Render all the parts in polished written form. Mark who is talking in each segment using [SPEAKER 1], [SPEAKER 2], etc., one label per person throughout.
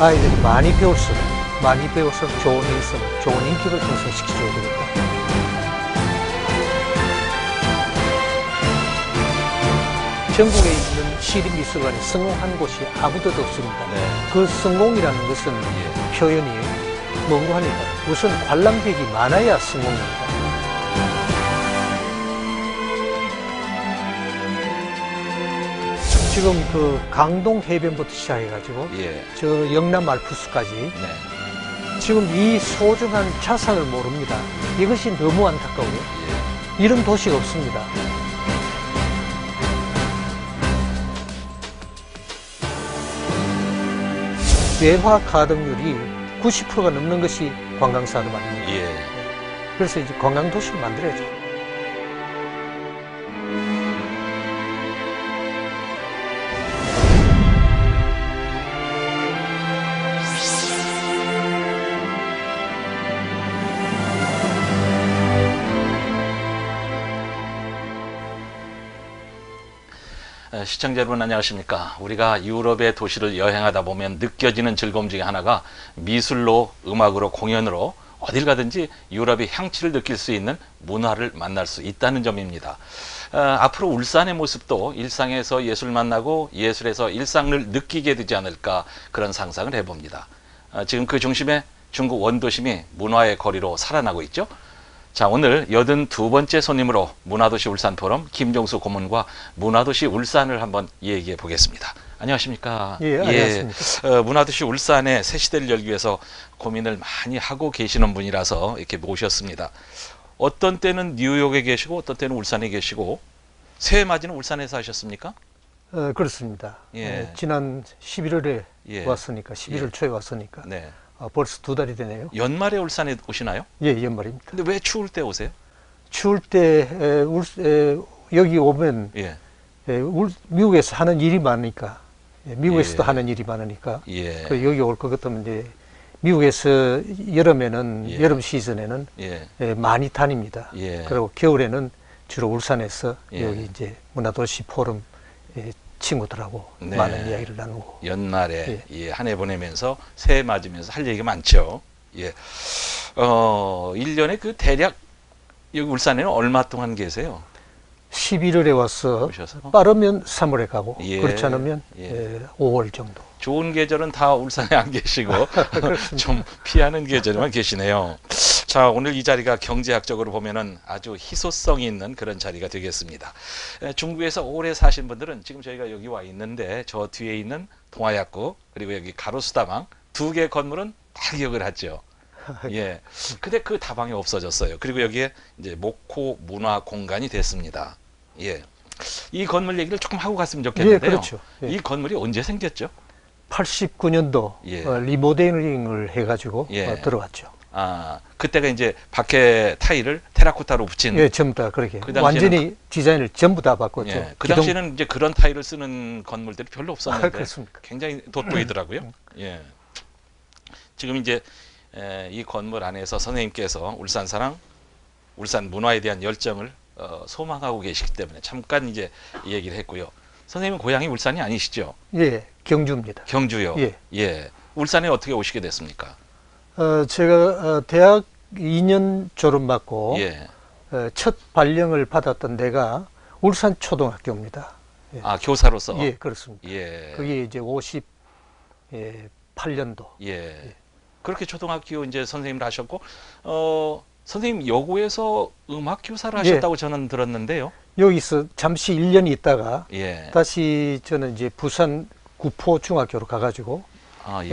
[SPEAKER 1] 아이들이 많이 배울수록, 많이 배워서 좋은 인성, 좋은 인격을 형성시켜줘야 되겠다. 전국에 있는 시립미술관에 성공한 곳이 아무데도 없습니다.
[SPEAKER 2] 네.
[SPEAKER 1] 그 성공이라는 것은 표현이 뭔고 하니까 우선 관람객이 많아야 성공입니다. 지금 그 강동 해변부터 시작해가지고 저 영남 알프스까지 지금 이 소중한 자산을 모릅니다. 이것이 너무 안타까워요. 이런 도시가 없습니다. 외화 가동률이 90%가 넘는 것이 관광산업아닙니다. 그래서 이제 관광도시를 만들어야죠.
[SPEAKER 2] 시청자 여러분 안녕하십니까. 우리가 유럽의 도시를 여행하다 보면 느껴지는 즐거움 중에 하나가 미술로, 음악으로, 공연으로 어딜 가든지 유럽의 향취를 느낄 수 있는 문화를 만날 수 있다는 점입니다. 앞으로 울산의 모습도 일상에서 예술 만나고 예술에서 일상을 느끼게 되지 않을까 그런 상상을 해봅니다. 지금 그 중심에 중국 원도심이 문화의 거리로 살아나고 있죠. 자, 오늘 82번째 손님으로 문화도시 울산 포럼 김종수 고문과 문화도시 울산을 한번 얘기해 보겠습니다. 안녕하십니까?
[SPEAKER 1] 예, 안녕하십니까?
[SPEAKER 2] 문화도시 울산의 새 시대를 열기 위해서 고민을 많이 하고 계시는 분이라서 이렇게 모셨습니다. 어떤 때는 뉴욕에 계시고 어떤 때는 울산에 계시고 새해 맞이는 울산에서 하셨습니까?
[SPEAKER 1] 그렇습니다. 지난 11월에 왔으니까 11월 초에 왔으니까 벌써 2달이 되네요.
[SPEAKER 2] 연말에 울산에 오시나요?
[SPEAKER 1] 예, 연말입니다.
[SPEAKER 2] 근데 왜 추울 때 오세요?
[SPEAKER 1] 추울 때 여기 오면 미국에서 하는 일이 많으니까 미국에서도 하는 일이 많으니까 여기 올 것 같으면 이제 미국에서 여름에는 여름 시즌에는 많이 다닙니다. 그리고 겨울에는 주로 울산에서 여기 이제 문화도시 포럼 친구들하고 많은 이야기를 나누고
[SPEAKER 2] 연말에 한 해 보내면서 새해 맞으면서 할 얘기가 많죠. 1년에 그 대략 여기 울산에는 얼마 동안 계세요?
[SPEAKER 1] 11월에 와서 오셔서? 빠르면 3월에 가고 그렇지 않으면 5월 정도.
[SPEAKER 2] 좋은 계절은 다 울산에 안 계시고 좀 피하는 계절에만 계시네요. 자, 오늘 이 자리가 경제학적으로 보면은 아주 희소성이 있는 그런 자리가 되겠습니다. 중국에서 오래 사신 분들은 지금 저희가 여기 와 있는데 저 뒤에 있는 동아약국 그리고 여기 가로수다방 2개 건물은 다 기억을 하죠. 근데 그 다방이 없어졌어요. 그리고 여기에 이제 목호 문화 공간이 됐습니다. 이 건물 얘기를 조금 하고 갔으면 좋겠는데요.
[SPEAKER 1] 그렇죠.
[SPEAKER 2] 이 건물이 언제 생겼죠?
[SPEAKER 1] 89년도 리모델링을 해가지고 들어왔죠.
[SPEAKER 2] 그때가 이제 밖에 타일을 테라코타로 붙인.
[SPEAKER 1] 전부 다 그렇게. 그 완전히 디자인을 전부 다 바꿨죠.
[SPEAKER 2] 그 당시에는 이제 그런 타일을 쓰는 건물들이 별로 없었는데
[SPEAKER 1] 그렇습니까?
[SPEAKER 2] 굉장히 돋보이더라고요. 지금 이제 이 건물 안에서 선생님께서 울산 사랑, 울산 문화에 대한 열정을 소망하고 계시기 때문에 잠깐 이제 이 얘기를 했고요. 선생님은 고향이 울산이 아니시죠?
[SPEAKER 1] 경주입니다.
[SPEAKER 2] 경주요. 울산에 어떻게 오시게 됐습니까?
[SPEAKER 1] 제가 대학 2년 졸업받고 첫 발령을 받았던 데가 울산 초등학교입니다.
[SPEAKER 2] 교사로서?
[SPEAKER 1] 그렇습니다. 그게 이제 58년도.
[SPEAKER 2] 그렇게 초등학교 이제 선생님을 하셨고, 선생님 여고에서 음악 교사를 하셨다고 저는 들었는데요.
[SPEAKER 1] 여기서 잠시 1년 있다가 다시 저는 이제 부산 구포 중학교로 가가지고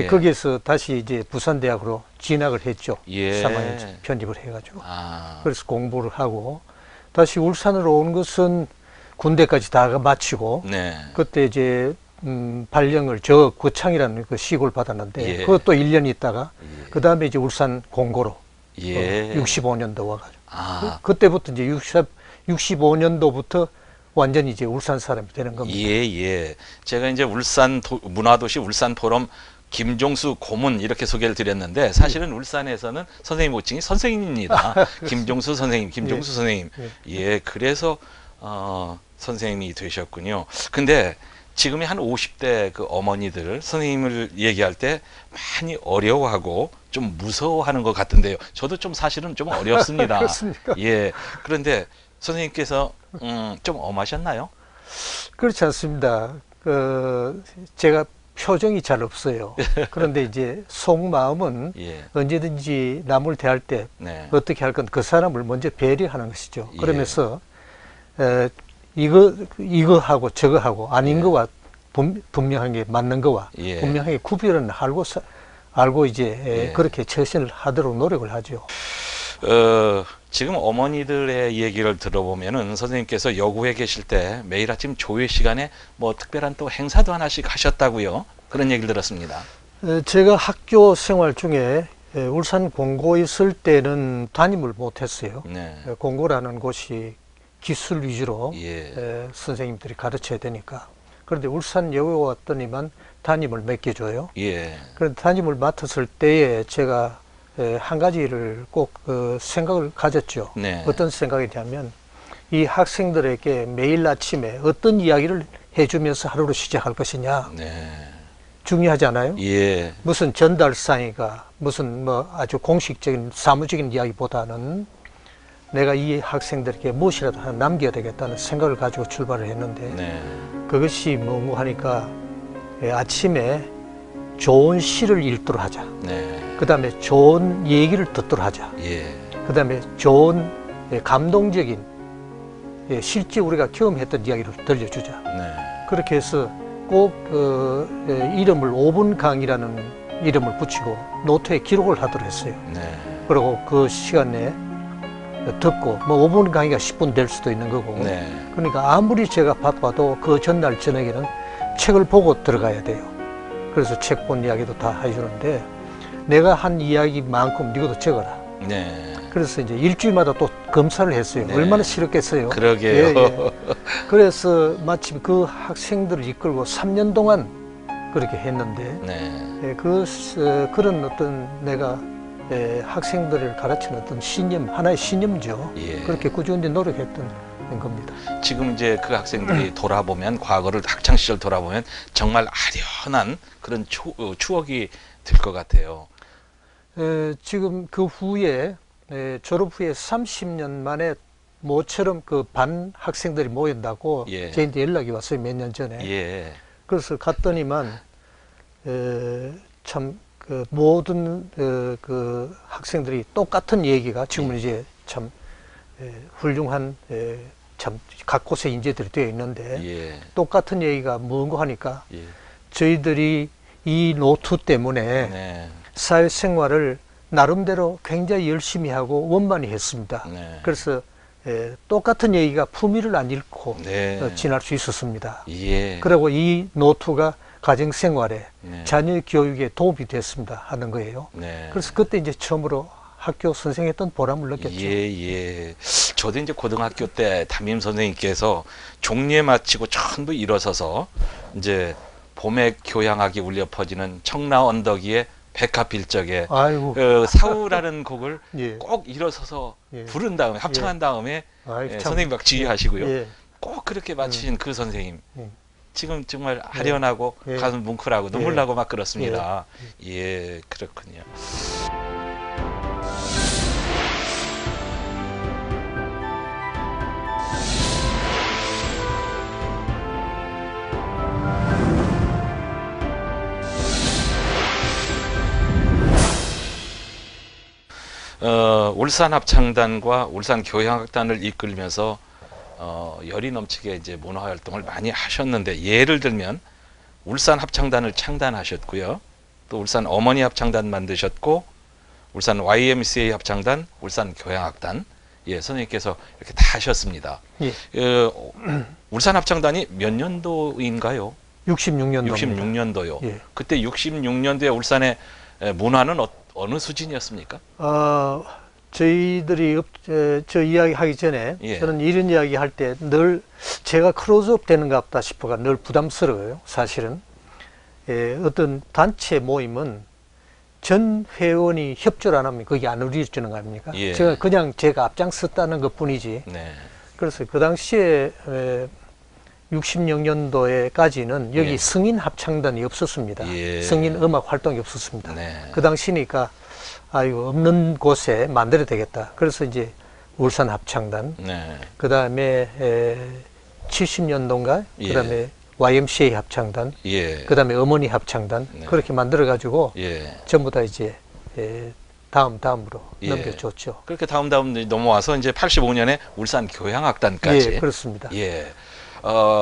[SPEAKER 1] 거기에서 다시 이제 부산대학으로 진학을 했죠. 3학년 편입을 해가지고. 그래서 공부를 하고 다시 울산으로 온 것은 군대까지 다 마치고 그때 이제 발령을 저 고창이라는 그 시골 받았는데 그것도 1년 있다가 그 다음에 이제 울산 공고로 65년도 와가지고 그때부터 이제 65년도부터 완전히 이제 울산 사람이 되는 겁니다.
[SPEAKER 2] 제가 이제 울산 문화도시 울산 포럼 김종수 고문 이렇게 소개를 드렸는데 사실은 울산에서는 선생님 호칭이 선생님입니다. 김종수 선생님, 김종수 선생님. 그래서 선생님이 되셨군요. 근데 지금의 한 50대 그 어머니들 선생님을 얘기할 때 많이 어려워하고 좀 무서워하는 것 같은데요. 저도 좀 사실은 좀 어렵습니다.
[SPEAKER 1] 그렇습니까?
[SPEAKER 2] 예. 그런데 선생님께서 좀 엄하셨나요?
[SPEAKER 1] 그렇지 않습니다. 제가 표정이 잘 없어요. 그런데 이제 속마음은 예. 언제든지 남을 대할 때 네. 어떻게 할 건 그 사람을 먼저 배려하는 것이죠. 예. 그러면서 이거 하고 저거 하고 아닌 예. 거와 분명하게 맞는 거와 예. 분명하게 구별은 알고 이제 예. 그렇게 처신을 하도록 노력을 하죠.
[SPEAKER 2] 지금 어머니들의 얘기를 들어보면은 선생님께서 여고에 계실 때 매일 아침 조회 시간에 뭐 특별한 또 행사도 하나씩 하셨다고요. 그런 얘기를 들었습니다.
[SPEAKER 1] 제가 학교 생활 중에 울산 공고에 있을 때는 담임을 못했어요. 네. 공고라는 곳이 기술 위주로 예. 선생님들이 가르쳐야 되니까. 그런데 울산 여고에 왔더니만 담임을 맡겨줘요. 예. 그런데 담임을 맡았을 때에 제가 한 가지를 꼭 생각을 가졌죠. 네. 어떤 생각이냐면 이 학생들에게 매일 아침에 어떤 이야기를 해주면서 하루를 시작할 것이냐. 네. 중요하지 않아요? 예. 무슨 전달상이가 무슨 뭐 아주 공식적인 사무적인 이야기보다는 내가 이 학생들에게 무엇이라도 하나 남겨야 되겠다는 생각을 가지고 출발을 했는데 네. 그것이 뭔가 하니까 아침에 좋은 시를 읽도록 하자. 네. 그 다음에 좋은 얘기를 듣도록 하자. 예. 그 다음에 좋은 감동적인 실제 우리가 경험했던 이야기를 들려주자. 네. 그렇게 해서 꼭 이름을 5분 강의라는 이름을 붙이고 노트에 기록을 하도록 했어요. 네. 그리고 그 시간에 듣고 뭐 5분 강의가 10분 될 수도 있는 거고 네. 그러니까 아무리 제가 바빠도 그 전날 저녁에는 책을 보고 들어가야 돼요. 그래서 책 본 이야기도 다 해주는데 내가 한 이야기만큼 니도 적어라. 네. 그래서 이제 일주일마다 또 검사를 했어요. 네. 얼마나 싫었겠어요.
[SPEAKER 2] 그러게요.
[SPEAKER 1] 예, 예. 그래서 마침 그 학생들을 이끌고 3년 동안 그렇게 했는데 네. 예, 그런 어떤 내가 학생들을 가르치는 어떤 신념, 하나의 신념이죠. 예. 그렇게 꾸준히 노력했던 겁니다.
[SPEAKER 2] 지금 이제 그 학생들이 돌아보면 과거를 학창 시절 돌아보면 정말 아련한 그런 추억이 될 것 같아요.
[SPEAKER 1] 지금 그 후에 졸업 후에 30년 만에 모처럼 그 반 학생들이 모인다고 예. 저희한테 연락이 왔어요. 몇 년 전에. 예. 그래서 갔더니만 참 그 모든 그 학생들이 똑같은 얘기가 지금은 이제 참 훌륭한 참 각 곳에 인재들이 되어 있는데 예. 똑같은 얘기가 뭔가 하니까 예. 저희들이 이 노트 때문에 네. 사회생활을 나름대로 굉장히 열심히 하고 원만히 했습니다. 네. 그래서 똑같은 얘기가 품위를 안 잃고 네. 지날 수 있었습니다. 예. 그리고 이 노트가 가정생활에 네. 자녀 교육에 도움이 됐습니다 하는 거예요. 네. 그래서 그때 이제 처음으로 학교 선생했던 보람을 느꼈죠.
[SPEAKER 2] 예. 저도 이제 고등학교 때 담임 선생님께서 종례 마치고 전부 일어서서 이제 봄에 교향악이 울려 퍼지는 청라 언덕 위에 백합일적에 사우라는 곡을 예. 꼭 일어서서 예. 부른 다음에 합창한 다음에 선생님 막 지휘하시고요. 예. 꼭 그렇게 마치신 그 선생님. 지금 정말 아련하고 예. 가슴 뭉클하고 눈물 예. 나고 막 그렇습니다. 예, 그렇군요. 울산 합창단과 울산 교향악단을 이끌면서 열이 넘치게 이제 문화 활동을 많이 하셨는데 예를 들면 울산 합창단을 창단하셨고요. 또 울산 어머니 합창단 만드셨고 울산 YMCA 합창단, 울산 교향악단 예, 선생님께서 이렇게 다 하셨습니다. 예. 울산 합창단이 몇 년도인가요?
[SPEAKER 1] 66년도.
[SPEAKER 2] 66년도요. 예. 그때 66년도에 울산의 문화는 어느 수준이었습니까?
[SPEAKER 1] 저희들이 저 이야기 하기 전에 예. 저는 이런 이야기 할 때 늘 제가 클로즈업 되는가 보다 싶어가 늘 부담스러워요. 사실은 어떤 단체 모임은 전 회원이 협조를 안 하면 그게 안 이루어지는 거 아닙니까? 예. 제가 앞장섰다는 것 뿐이지. 네. 그래서 그 당시에 60년도에까지는 여기
[SPEAKER 2] 예.
[SPEAKER 1] 성인 합창단이 없었습니다.
[SPEAKER 2] 예.
[SPEAKER 1] 성인 음악 활동이 없었습니다.
[SPEAKER 2] 네.
[SPEAKER 1] 그 당시니까 아이고 없는 곳에 만들어야 되겠다. 그래서 이제 울산 합창단,
[SPEAKER 2] 네.
[SPEAKER 1] 그 다음에 70년도인가,
[SPEAKER 2] 예.
[SPEAKER 1] 그 다음에 YMCA 합창단,
[SPEAKER 2] 예.
[SPEAKER 1] 그 다음에 어머니 합창단,
[SPEAKER 2] 네.
[SPEAKER 1] 그렇게 만들어가지고
[SPEAKER 2] 예.
[SPEAKER 1] 전부 다 이제 다음으로
[SPEAKER 2] 예.
[SPEAKER 1] 넘겨줬죠.
[SPEAKER 2] 그렇게 다음 넘어와서 이제 85년에 울산 교향악단까지.
[SPEAKER 1] 예, 그렇습니다.
[SPEAKER 2] 예.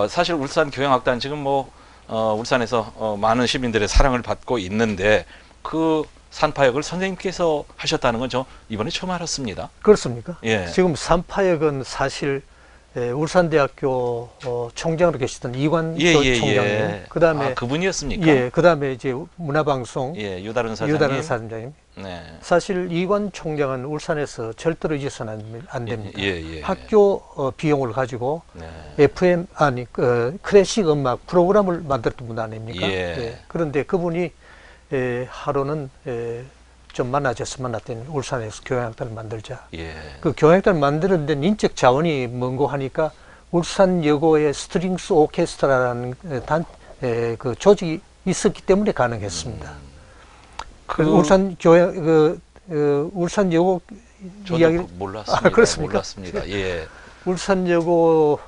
[SPEAKER 2] 사실 울산 교향악단 지금 뭐 울산에서 많은 시민들의 사랑을 받고 있는데 그 산파역을 선생님께서 하셨다는 건 저 이번에 처음 알았습니다.
[SPEAKER 1] 그렇습니까?
[SPEAKER 2] 예.
[SPEAKER 1] 지금 산파역은 사실 울산대학교 총장으로 계시던 이관 총장님, 그 다음에
[SPEAKER 2] 그분이었습니까?
[SPEAKER 1] 예, 그 다음에 이제 문화방송
[SPEAKER 2] 예, 유다른 사장님.
[SPEAKER 1] 네. 사실 이관 총장은 울산에서 절대로 잊어서는 안 됩니다.
[SPEAKER 2] 예.
[SPEAKER 1] 학교 비용을 가지고
[SPEAKER 2] 네.
[SPEAKER 1] FM 클래식 음악 프로그램을 만들었던 분 아닙니까?
[SPEAKER 2] 예.
[SPEAKER 1] 예. 그런데 그분이 하루는 좀 만났더니 울산에서 교향악단을 만들자.
[SPEAKER 2] 예.
[SPEAKER 1] 그 교향악단을 만드는 데는 인적 자원이 뭔고 하니까 울산여고의 스트링스 오케스트라라는 그 조직이 있었기 때문에 가능했습니다. 울산여고 이야기를
[SPEAKER 2] 몰랐습니다.
[SPEAKER 1] 그렇습니까?
[SPEAKER 2] 몰랐습니다. 예.
[SPEAKER 1] 울산여고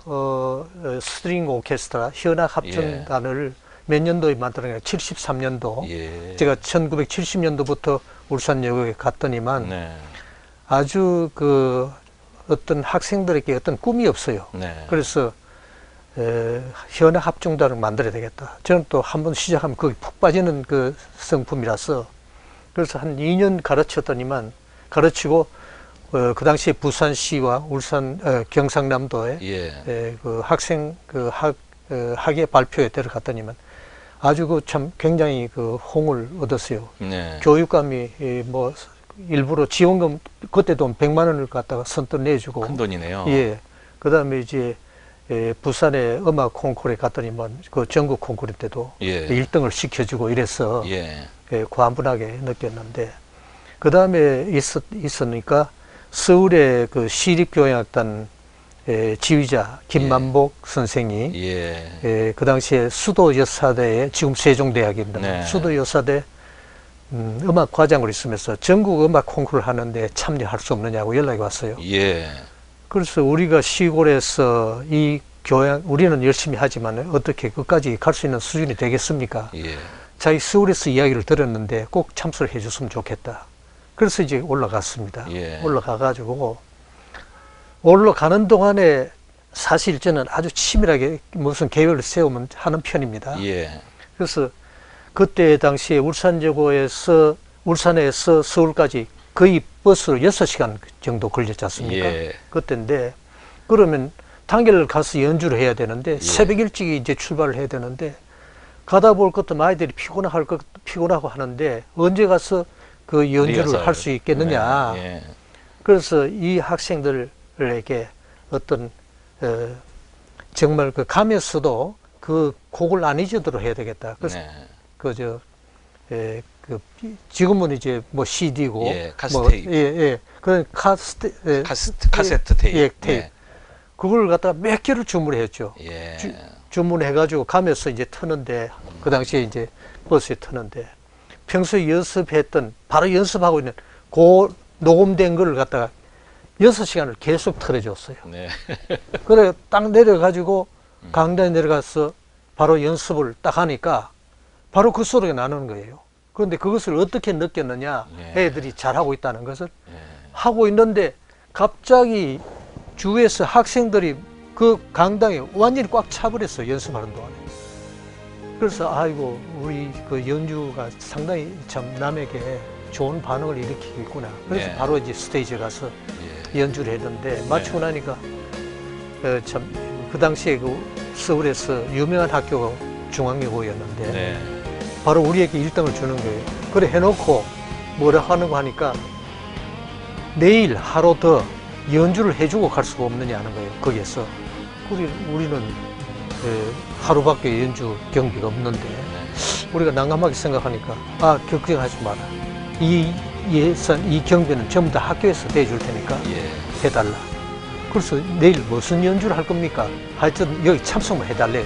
[SPEAKER 1] 스트링 오케스트라 현악 합창단을 몇 년도에 만들었냐? 73년도.
[SPEAKER 2] 예.
[SPEAKER 1] 제가 1970년도부터 울산여고에 갔더니만
[SPEAKER 2] 네.
[SPEAKER 1] 아주 어떤 학생들에게 어떤 꿈이 없어요.
[SPEAKER 2] 네.
[SPEAKER 1] 그래서 현악 합창단을 만들어야 되겠다. 저는 또 한번 시작하면 거기 푹 빠지는 그 성품이라서 그래서 한 2년 가르치고 그 당시에 부산시와 울산 경상남도에
[SPEAKER 2] 예.
[SPEAKER 1] 그 학생 학예 발표에 데려갔더니만 아주 참 굉장히 홍을 얻었어요.
[SPEAKER 2] 네.
[SPEAKER 1] 교육감이 뭐 일부러 지원금 그때 돈 100만 원을 갖다가 선뜻 내주고
[SPEAKER 2] 큰 돈이네요.
[SPEAKER 1] 예. 그다음에 이제 부산의 음악 콩쿠르에 갔더니만 그 전국 콩쿠르 때도
[SPEAKER 2] 예.
[SPEAKER 1] 1등을 시켜주고 이래서
[SPEAKER 2] 예.
[SPEAKER 1] 과분하게 느꼈는데 그 다음에 있으니까 서울의 그 시립교향악단 지휘자 김만복 선생이 그 당시에 수도여사대에 지금 세종대학입니다.
[SPEAKER 2] 네.
[SPEAKER 1] 수도여사대 음악 과장으로 있으면서 전국 음악 콩쿠르를 하는데 참여할 수 없느냐고 연락이 왔어요.
[SPEAKER 2] 예.
[SPEAKER 1] 그래서 우리가 시골에서 우리는 열심히 하지만 어떻게 끝까지 갈 수 있는 수준이 되겠습니까?
[SPEAKER 2] 예.
[SPEAKER 1] 자기 서울에서 이야기를 들었는데 꼭 참석을 해줬으면 좋겠다. 그래서 이제 올라갔습니다.
[SPEAKER 2] 예.
[SPEAKER 1] 올라가가지고 올라가는 동안에 사실 저는 아주 치밀하게 무슨 계획을 세우면 하는 편입니다.
[SPEAKER 2] 예.
[SPEAKER 1] 그래서 그때 당시에 울산에서 서울까지 거의 버스로 6시간 정도 걸렸지 않습니까?
[SPEAKER 2] 예.
[SPEAKER 1] 그때인데 그러면 당일 가서 연주를 해야 되는데 새벽 일찍 이제 출발을 해야 되는데 가다 볼 것도 아이들이 피곤하고 하는데 언제 가서 그 연주를 할 수 있겠느냐.
[SPEAKER 2] 예.
[SPEAKER 1] 그래서 이 학생들에게 어떤 정말 가면서도 그 곡을 안 잊어도록 해야 되겠다. 그래서 지금은 이제 뭐 CD고
[SPEAKER 2] 카세트 테이프.
[SPEAKER 1] 그런
[SPEAKER 2] 카세트 테이프.
[SPEAKER 1] 테이프. 그걸 갖다가 몇 개를 주문했죠. 주문해가지고 가면서 이제 트는데 그 당시에 이제 버스에 트는데 평소에 연습했던 바로 연습하고 있는 그 녹음된 걸 갖다가 6시간을 계속 틀어줬어요.
[SPEAKER 2] 네.
[SPEAKER 1] 그래 딱 내려가지고 강단에 내려가서 바로 연습을 딱 하니까 바로 그 소리가 나는 거예요. 그런데 그것을 어떻게 느꼈느냐, 애들이 잘하고 있다는 것을 하고 있는데 갑자기 주위에서 학생들이 그 강당에 완전히 꽉 차버렸어요. 연습하는 동안에. 그래서 아이고 우리 그 연주가 상당히 참 남에게 좋은 반응을 일으키고 있구나. 그래서 바로 이제 스테이지에 가서 연주를 했는데 마치고 나니까 참 그 당시에 그 서울에서 유명한 학교가 중앙여고였는데 바로 우리에게 1등을 주는 거예요. 그래 해놓고 뭐라 하는 거 하니까 내일 하루 더 연주를 해주고 갈 수가 없느냐 하는 거예요. 거기에서 우리는 하루밖에 연주 경비가 없는데 우리가 난감하게 생각하니까 걱정하지 마라. 이 경비는 전부 다 학교에서 대줄 테니까 해달라. 그래서 내일 무슨 연주를 할 겁니까? 하여튼 여기 참석만 해달래요.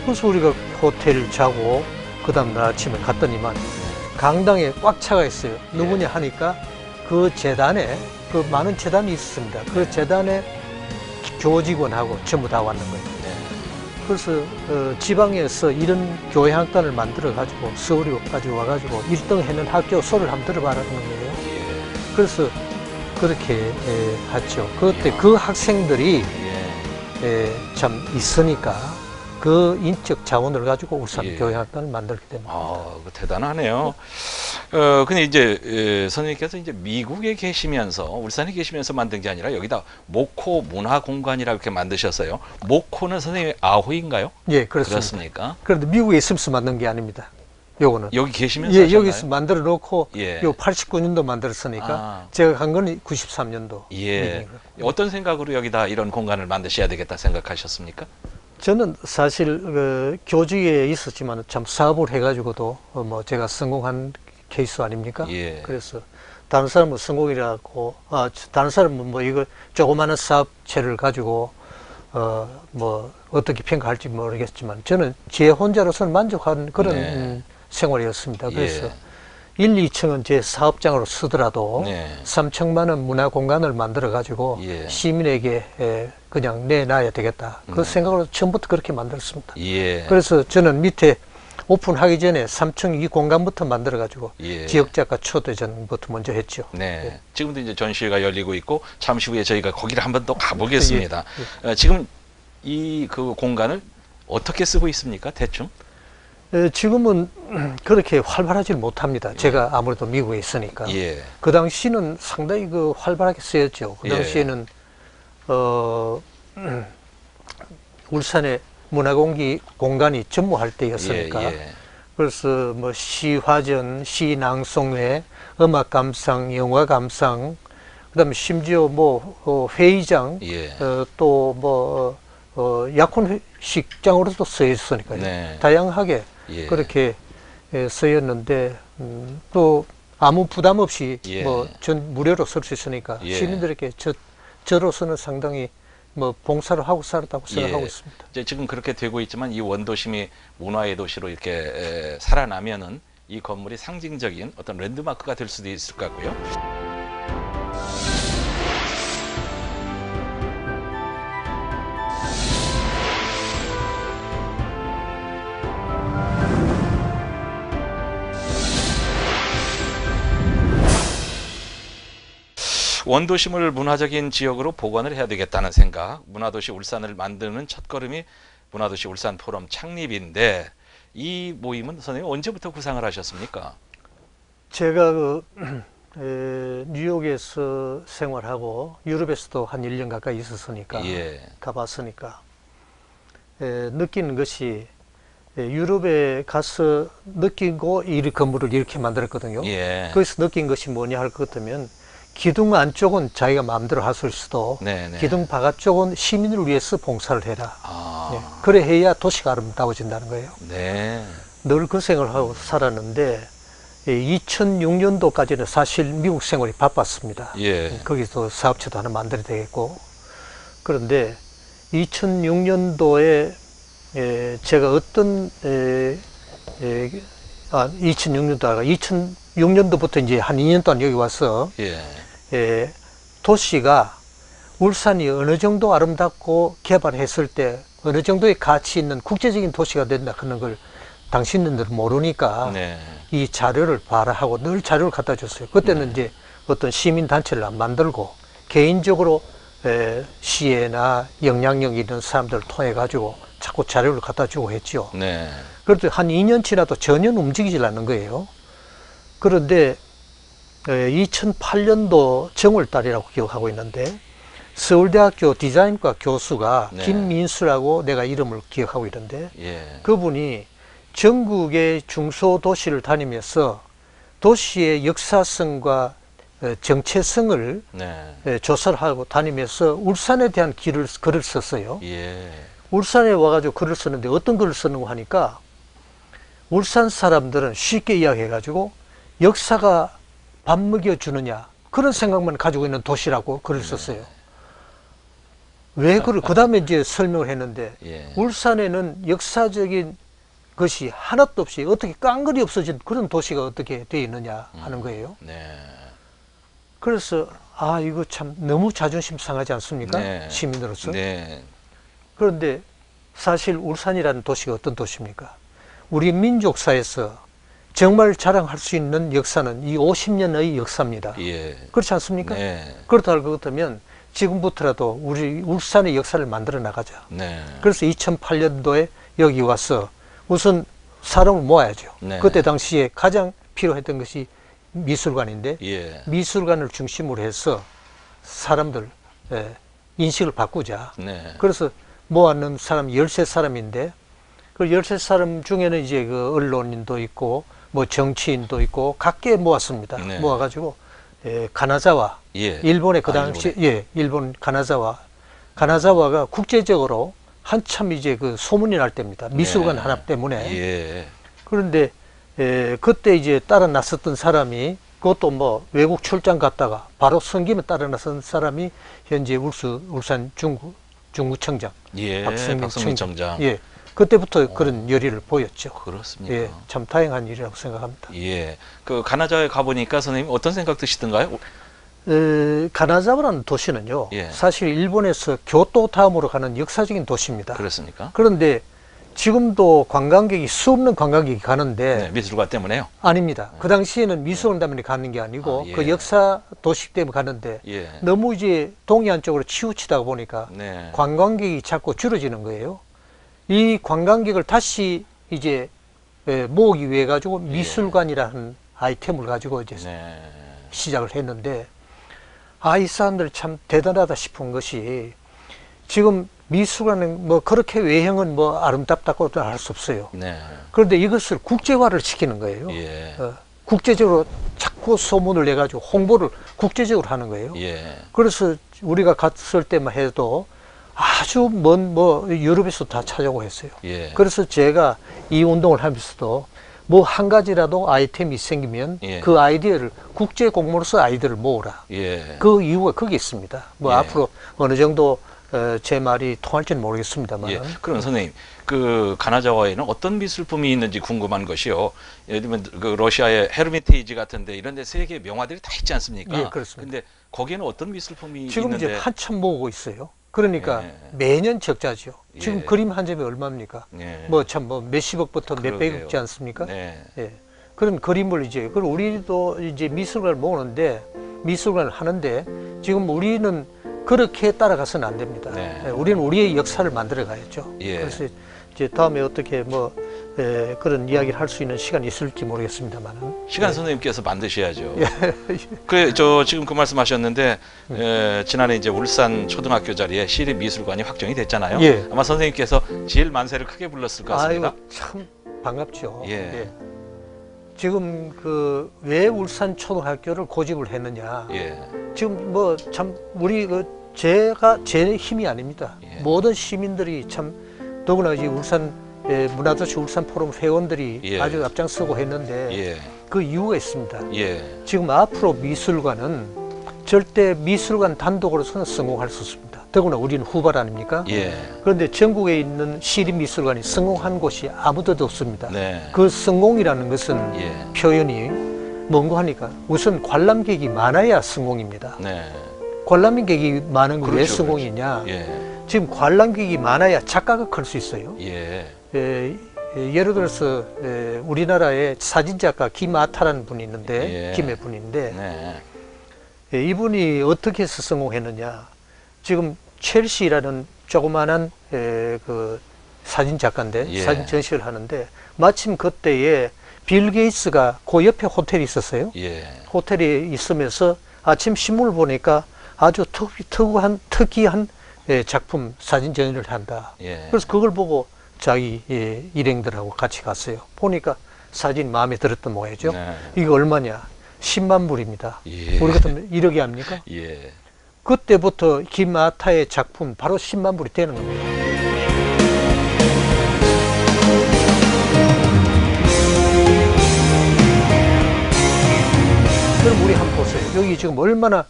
[SPEAKER 1] 그래서 우리가 호텔 자고 그 다음날 아침에 갔더니만 강당에 꽉 차가 있어요. 누구냐 하니까 그 재단에 그 많은 재단이 있었습니다. 그 재단에 교직원하고 전부 다 왔는 거예요. 그래서 지방에서 이런 교향악단을 만들어 가지고 서울에 가지고 와가지고 1등 했는 학교 소리를 한번 들어봐라는 거예요. 그래서 그렇게 했죠. 그때 그 학생들이 참 있으니까 그 인적 자원을 가지고 울산 교향악단을 만들게 됩니다.
[SPEAKER 2] 대단하네요. 근데 이제 선생님께서 이제 미국에 계시면서 울산에 계시면서 만든 게 아니라 여기다 모코 문화공간이라고 이렇게 만드셨어요. 모코는 선생님의 아호인가요?
[SPEAKER 1] 예, 그렇습니다.
[SPEAKER 2] 그렇습니까?
[SPEAKER 1] 그런데 미국에 있으면서 만든 게 아닙니다. 요거는
[SPEAKER 2] 여기 계시면서 하셨나요?
[SPEAKER 1] 여기서 만들어 놓고 요 89년도 만들었으니까 제가 간 건 93년도.
[SPEAKER 2] 어떤 생각으로 여기다 이런 공간을 만드셔야 되겠다 생각하셨습니까?
[SPEAKER 1] 저는 사실 교직에 있었지만 참 사업을 해가지고도 뭐 제가 성공한 케이스 아닙니까? 그래서 다른 사람은 성공이라고 다른 사람은 뭐 이거 조그마한 사업체를 가지고 뭐 어떻게 평가할지 모르겠지만 저는 제 혼자로서는 만족한 그런 생활이었습니다. 그래서 1, 2층은 제 사업장으로 쓰더라도 3층만은 문화공간을 만들어 가지고 시민에게 그냥 내놔야 되겠다. 그 생각으로 처음부터 그렇게 만들었습니다. 그래서 저는 밑에 오픈하기 전에 3층 이 공간부터 만들어 가지고 지역작가 초대전부터 먼저 했죠.
[SPEAKER 2] 지금도 이제 전시회가 열리고 있고 잠시 후에 저희가 거기를 한번 더 가보겠습니다. 지금 이 그 공간을 어떻게 쓰고 있습니까? 대충?
[SPEAKER 1] 지금은 그렇게 활발하지 못합니다. 제가 아무래도 미국에 있으니까. 그 당시는 상당히 그 활발하게 쓰였죠. 그 당시에는 울산의 문화공기 공간이 전무할 때였으니까. 그래서 뭐 시화전, 시낭송회, 음악 감상, 영화 감상, 그다음에 심지어 뭐 회의장, 또 뭐 약혼식장으로도 쓰였으니까요. 다양하게 그렇게 쓰였는데 또 아무 부담 없이 뭐 전 무료로 쓸 수 있으니까 시민들에게 저로서는 상당히 뭐 봉사를 하고 살았다고 생각하고 있습니다.
[SPEAKER 2] 이제 지금 그렇게 되고 있지만 이 원도심이 문화의 도시로 이렇게 살아나면은 이 건물이 상징적인 어떤 랜드마크가 될 수도 있을 것 같고요. 원도심을 문화적인 지역으로 복원을 해야 되겠다는 생각, 문화도시 울산을 만드는 첫걸음이 문화도시 울산 포럼 창립인데 이 모임은 선생님 언제부터 구상을 하셨습니까?
[SPEAKER 1] 제가 뉴욕에서 생활하고 유럽에서도 한 1년 가까이 있었으니까 가봤으니까 느끼는 것이 유럽에 가서 느끼고 이 건물을 이렇게 만들었거든요. 거기서 느낀 것이 뭐냐 할 것 같으면 기둥 안쪽은 자기가 마음대로 할 수 있어도 기둥 바깥쪽은 시민을 위해서 봉사를 해라. 그래 해야 도시가 아름다워진다는 거예요. 늘 그 생각을 하고 살았는데 2006년도까지는 사실 미국 생활이 바빴습니다. 거기서 사업체도 하나 만들어야 되겠고. 그런데 2006년도에 제가 어떤 2006년도 아니라 2006년도부터 이제 한 2년 동안 여기 와서 도시가 울산이 어느 정도 아름답고 개발했을 때 어느 정도의 가치 있는 국제적인 도시가 된다 그런 걸 당신들은 모르니까 이 자료를 봐라 하고 늘 자료를 갖다 줬어요. 그때는 이제 어떤 시민단체를 안 만들고 개인적으로 시에나 영향력 있는 사람들을 통해 가지고 자꾸 자료를 갖다 주고 했죠. 그런데 한 2년 지나도 전혀 움직이질 않는 거예요. 그런데 2008년도 정월달이라고 기억하고 있는데 서울대학교 디자인과 교수가 김민수라고 내가 이름을 기억하고 있는데 그분이 전국의 중소도시를 다니면서 도시의 역사성과 정체성을 조사를 하고 다니면서 울산에 대한 글을 썼어요. 울산에 와가지고 글을 썼는데 어떤 글을 썼는고 하니까 울산 사람들은 쉽게 이야기해가지고 역사가 밥 먹여주느냐 그런 생각만 가지고 있는 도시라고 글을 썼어요. 왜 그래? 그 다음에 이제 설명을 했는데,
[SPEAKER 2] 예.
[SPEAKER 1] 울산에는 역사적인 것이 하나도 없이 어떻게 깡그리 없어진 그런 도시가 어떻게 되어 있느냐 하는 거예요.
[SPEAKER 2] 네.
[SPEAKER 1] 그래서, 아, 이거 참 너무 자존심 상하지 않습니까?
[SPEAKER 2] 네.
[SPEAKER 1] 시민으로서.
[SPEAKER 2] 네.
[SPEAKER 1] 그런데 사실 울산이라는 도시가 어떤 도시입니까? 우리 민족사에서 정말 자랑할 수 있는 역사는 이 50년의 역사입니다.
[SPEAKER 2] 예.
[SPEAKER 1] 그렇지 않습니까?
[SPEAKER 2] 네.
[SPEAKER 1] 그렇다면 지금부터라도 우리 울산의 역사를 만들어 나가자.
[SPEAKER 2] 네.
[SPEAKER 1] 그래서 2008년도에 여기 와서 우선 사람을 모아야죠.
[SPEAKER 2] 네.
[SPEAKER 1] 그때 당시에 가장 필요했던 것이 미술관인데
[SPEAKER 2] 예.
[SPEAKER 1] 미술관을 중심으로 해서 사람들 인식을 바꾸자.
[SPEAKER 2] 네.
[SPEAKER 1] 그래서 모아놓은 사람 13사람인데 그 13사람 중에는 이제 그 언론인도 있고 뭐 정치인도 있고 각계 모았습니다.
[SPEAKER 2] 네.
[SPEAKER 1] 모아가지고 가나자와
[SPEAKER 2] 예.
[SPEAKER 1] 일본의 그 당시 일본 가나자와가 국제적으로 한참 이제 그 소문이 날 때입니다. 미술관
[SPEAKER 2] 네.
[SPEAKER 1] 하나 때문에.
[SPEAKER 2] 예.
[SPEAKER 1] 그런데 그때 이제 따라 나섰던 사람이 그것도 뭐 외국 출장 갔다가 바로 성김에 따라 나선 사람이 현재 울산 중구청장
[SPEAKER 2] 예.
[SPEAKER 1] 박성민
[SPEAKER 2] 청장.
[SPEAKER 1] 예. 그때부터 그런 열의를 보였죠.
[SPEAKER 2] 그렇습니까?
[SPEAKER 1] 예, 참 다행한 일이라고 생각합니다.
[SPEAKER 2] 예. 그 가나자에 가보니까 선생님 어떤 생각 드시던가요?
[SPEAKER 1] 가나자와라는 도시는요,
[SPEAKER 2] 예.
[SPEAKER 1] 사실 일본에서 교토 다음으로 가는 역사적인 도시입니다.
[SPEAKER 2] 그렇습니까?
[SPEAKER 1] 그런데 지금도 관광객이 수없는 관광객이 가는데
[SPEAKER 2] 네, 미술관 때문에요?
[SPEAKER 1] 아닙니다. 그 당시에는 미술관 때문에 가는 게 아니고
[SPEAKER 2] 예.
[SPEAKER 1] 그 역사 도시 때문에 가는데
[SPEAKER 2] 예.
[SPEAKER 1] 너무 이제 동해안 쪽으로 치우치다 보니까
[SPEAKER 2] 네.
[SPEAKER 1] 관광객이 자꾸 줄어지는 거예요. 이 관광객을 다시 이제 모으기 위해 가지고 미술관이라는 아이템을 가지고 이제
[SPEAKER 2] 네.
[SPEAKER 1] 시작을 했는데, 아, 이 사람들 참 대단하다 싶은 것이 지금 미술관은 뭐 그렇게 외형은 뭐 아름답다고도 할 수 없어요.
[SPEAKER 2] 네.
[SPEAKER 1] 그런데 이것을 국제화를 시키는 거예요.
[SPEAKER 2] 예.
[SPEAKER 1] 국제적으로 자꾸 소문을 내가지고 홍보를 국제적으로 하는 거예요.
[SPEAKER 2] 예.
[SPEAKER 1] 그래서 우리가 갔을 때만 해도 아주 먼 뭐 유럽에서 다 찾아오고 했어요.
[SPEAKER 2] 예.
[SPEAKER 1] 그래서 제가 이 운동을 하면서도 뭐 한 가지라도 아이템이 생기면
[SPEAKER 2] 예.
[SPEAKER 1] 그 아이디어를 국제 공모로서 아이디어를 모으라.
[SPEAKER 2] 예.
[SPEAKER 1] 그 이유가 거기 있습니다. 뭐
[SPEAKER 2] 예.
[SPEAKER 1] 앞으로 어느 정도 제 말이 통할지는 모르겠습니다만.
[SPEAKER 2] 예. 그럼 선생님, 그 가나자와에는 어떤 미술품이 있는지 궁금한 것이요. 예를 들면 그 러시아의 헤르미테이지 같은데 이런 데 세계 명화들이 다 있지 않습니까?
[SPEAKER 1] 예, 그렇습니다.
[SPEAKER 2] 근데 거기에는 어떤 미술품이
[SPEAKER 1] 지금
[SPEAKER 2] 있는데?
[SPEAKER 1] 이제 한참 모으고 있어요. 그러니까
[SPEAKER 2] 예.
[SPEAKER 1] 매년 적자죠. 지금
[SPEAKER 2] 예.
[SPEAKER 1] 그림 한 점이 얼마입니까?
[SPEAKER 2] 예.
[SPEAKER 1] 뭐 참 뭐 몇십억부터
[SPEAKER 2] 그러게요.
[SPEAKER 1] 몇백억지 않습니까?
[SPEAKER 2] 네.
[SPEAKER 1] 예. 그런 그림을 이제, 그리고 우리도 이제 미술관을 모으는데, 미술관을 하는데, 지금 우리는 그렇게 따라가서는 안 됩니다.
[SPEAKER 2] 네.
[SPEAKER 1] 예, 우리는 우리의 역사를 만들어 가야죠.
[SPEAKER 2] 예.
[SPEAKER 1] 그래서 이제 다음에 어떻게 뭐, 그런 이야기를 할 수 있는 시간이 있을지 모르겠습니다만은.
[SPEAKER 2] 시간 선생님께서 만드셔야죠. 그, 저, 지금 그 말씀하셨는데, 지난해 이제 울산 초등학교 자리에 시립미술관이 확정이 됐잖아요.
[SPEAKER 1] 예.
[SPEAKER 2] 아마 선생님께서 제일 만세를 크게 불렀을 것 같습니다.
[SPEAKER 1] 아유, 참 반갑죠.
[SPEAKER 2] 예.
[SPEAKER 1] 지금 그 왜 울산 초등학교를 고집을 했느냐.
[SPEAKER 2] 예.
[SPEAKER 1] 지금 뭐 참 우리 제 힘이 아닙니다.
[SPEAKER 2] 예.
[SPEAKER 1] 모든 시민들이 참 더구나 이 울산 문화도시 울산 포럼 회원들이
[SPEAKER 2] 예.
[SPEAKER 1] 아주 앞장서고 했는데
[SPEAKER 2] 예.
[SPEAKER 1] 그 이유가 있습니다.
[SPEAKER 2] 예.
[SPEAKER 1] 지금 앞으로 미술관은 절대 미술관 단독으로서는 성공할 수 없습니다. 더구나 우리는 후발 아닙니까?
[SPEAKER 2] 예.
[SPEAKER 1] 그런데 전국에 있는 시립미술관이 성공한 곳이 아무도 없습니다.
[SPEAKER 2] 네.
[SPEAKER 1] 그 성공이라는 것은
[SPEAKER 2] 예.
[SPEAKER 1] 표현이 뭔고 하니까 우선 관람객이 많아야 성공입니다.
[SPEAKER 2] 네.
[SPEAKER 1] 관람객이 많은 게 왜
[SPEAKER 2] 그렇죠,
[SPEAKER 1] 성공이냐?
[SPEAKER 2] 예.
[SPEAKER 1] 지금 관람객이 많아야 작가가 클 수 있어요.
[SPEAKER 2] 예.
[SPEAKER 1] 예를 들어서 우리나라의 사진작가 김아타라는 분이 있는데
[SPEAKER 2] 예.
[SPEAKER 1] 김해 분인데
[SPEAKER 2] 네.
[SPEAKER 1] 이분이 어떻게 해서 성공했느냐? 지금 첼시라는 조그마한 그 사진 작가인데
[SPEAKER 2] 예.
[SPEAKER 1] 사진 전시를 하는데 마침 그때에 빌 게이츠가 그 옆에 호텔이 있었어요.
[SPEAKER 2] 예.
[SPEAKER 1] 호텔에 있으면서 아침 신문을 보니까 아주 특이한 작품 사진 전시를 한다.
[SPEAKER 2] 예.
[SPEAKER 1] 그래서 그걸 보고 자기 일행들하고 같이 갔어요. 보니까 사진 마음에 들었던 모양이죠.
[SPEAKER 2] 네.
[SPEAKER 1] 이게 얼마냐? 10만 불입니다.
[SPEAKER 2] 예.
[SPEAKER 1] 우리 같으면 1억이 합니까?
[SPEAKER 2] 예.
[SPEAKER 1] 그때부터 김아타의 작품 바로 10만 불이 되는 겁니다. 그럼 우리 한번 보세요. 여기 지금 얼마나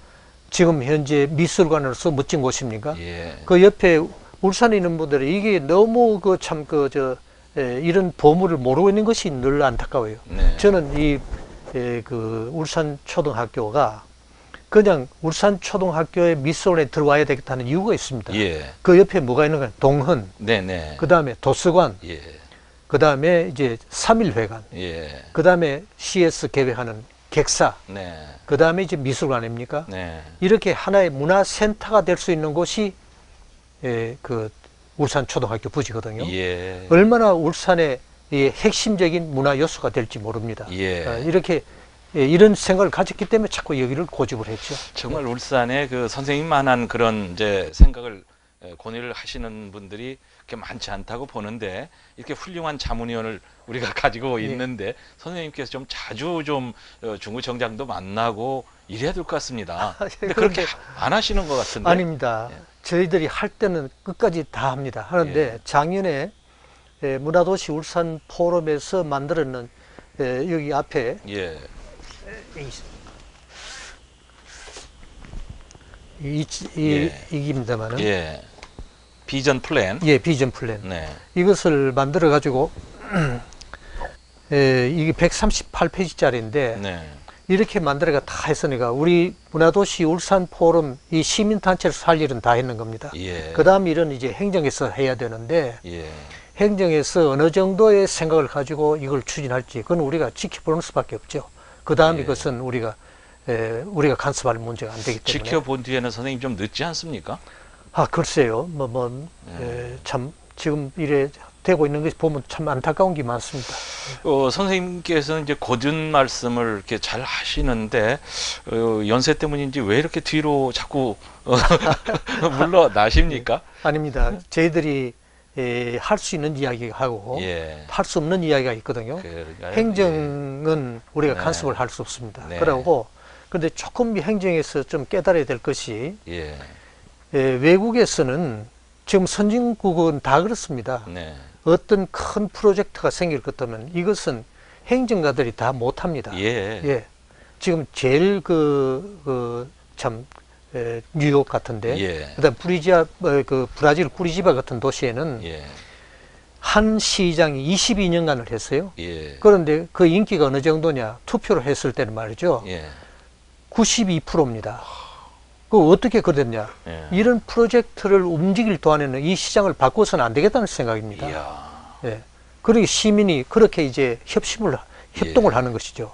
[SPEAKER 1] 지금 현재 미술관으로서 멋진 곳입니까? 그 옆에 울산에 있는 분들이 이게 너무 이런 보물을 모르고 있는 것이 늘 안타까워요. 저는 그 울산 초등학교가 그냥 울산 초등학교의 미술원에 들어와야 되겠다는 이유가 있습니다. 그 옆에 뭐가 있는가? 동헌, 그 다음에 도서관, 그 다음에 이제 3.1회관, 그 다음에 CS 계획하는 객사, 그 다음에 이제 미술관 아닙니까? 이렇게 하나의 문화센터가 될 수 있는 곳이 그 울산 초등학교 부지거든요. 얼마나 울산의 핵심적인 문화 요소가 될지 모릅니다. 이렇게 이런 생각을 가졌기 때문에 자꾸 여기를 고집을 했죠.
[SPEAKER 2] 정말 울산에 그 선생님만한 그런 이제 생각을 권유를 하시는 분들이 그렇게 많지 않다고 보는데 이렇게 훌륭한 자문위원을 우리가 가지고 있는데 선생님께서 좀 자주 좀 중구청장도 만나고 이래야 될 것 같습니다. 근데 그렇게 안 하시는 것 같은데.
[SPEAKER 1] 아닙니다. 저희들이 할 때는 끝까지 다 합니다. 하는데 작년에 문화도시 울산 포럼에서 만들었는 여기 앞에 이깁니다만은
[SPEAKER 2] 비전 플랜.
[SPEAKER 1] 비전 플랜. 이것을 만들어 가지고 이게 138페이지짜리인데 이렇게 만들어가 다 했으니까 우리 문화도시 울산 포럼 이 시민단체를 살 일은 다 했는 겁니다. 그 다음 일은 이제 행정에서 해야 되는데 행정에서 어느 정도의 생각을 가지고 이걸 추진할지 그건 우리가 지켜보는 수밖에 없죠. 그 다음 이것은 우리가 간섭할 문제가 안 되기 때문에.
[SPEAKER 2] 지켜본 뒤에는 선생님 좀 늦지 않습니까?
[SPEAKER 1] 글쎄요. 참 지금 이래 되고 있는 것이 보면 참 안타까운 게 많습니다.
[SPEAKER 2] 선생님께서는 이제 고든 말씀을 이렇게 잘 하시는데 연세 때문인지 왜 이렇게 뒤로 자꾸 물러나십니까?
[SPEAKER 1] 아닙니다. 저희들이 할 수 있는 이야기하고 할 수 없는 이야기가 있거든요. 행정은 우리가 간섭을 할 수 없습니다. 그러고 그런데 조금 행정에서 좀 깨달아야 될 것이 외국에서는 지금 선진국은 다 그렇습니다. 어떤 큰 프로젝트가 생길 것 같으면 이것은 행정가들이 다 못합니다. 지금 제일 뉴욕 같은데, 그다음 브라질 쿠리지바 같은 도시에는 한 시장이 22년간을 했어요. 그런데 그 인기가 어느 정도냐? 투표를 했을 때는 말이죠. 92%입니다. 그 어떻게 그랬냐? 이런 프로젝트를 움직일 동안에는 이 시장을 바꿔서는 안 되겠다는 생각입니다. 그러니 시민이 그렇게 이제 협동을 하는 것이죠.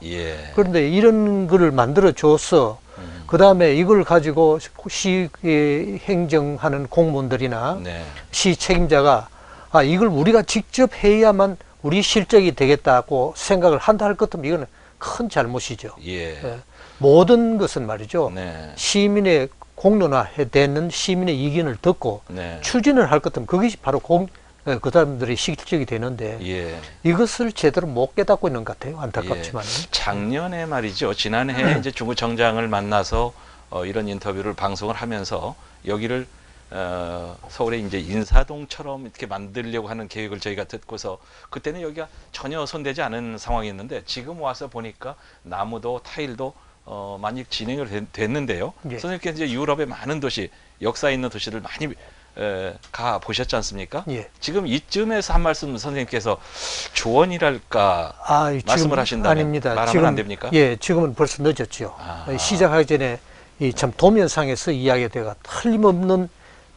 [SPEAKER 1] 그런데 이런 거를 만들어 줘서 그 다음에 이걸 가지고 시 행정하는 공무원들이나 시 책임자가 이걸 우리가 직접 해야만 우리 실적이 되겠다고 생각을 한다 할 것 같으면 이거는 큰 잘못이죠. 모든 것은 말이죠. 시민의 공론화되는 시민의 의견을 듣고 추진을 할 것 같으면 그것이 바로 그 사람들의 실적이 되는데 이것을 제대로 못 깨닫고 있는 것 같아요. 안타깝지만.
[SPEAKER 2] 작년에 말이죠. 지난해 이제 중구청장을 만나서 이런 인터뷰를 방송을 하면서 여기를 서울의 이제 인사동처럼 이렇게 만들려고 하는 계획을 저희가 듣고서 그때는 여기가 전혀 손대지 않은 상황이었는데 지금 와서 보니까 나무도 타일도 많이 진행을 됐는데요. 선생님께서 이제 유럽의 많은 도시, 역사 있는 도시를 많이 가 보셨지 않습니까? 지금 이쯤에서 한 말씀 선생님께서 조언이랄까 말씀을 하신다면
[SPEAKER 1] 아닙니다.
[SPEAKER 2] 말하면
[SPEAKER 1] 지금,
[SPEAKER 2] 안 됩니까?
[SPEAKER 1] 지금은 벌써 늦었죠. 시작하기 전에 이 참 도면상에서 이야기가 틀림없는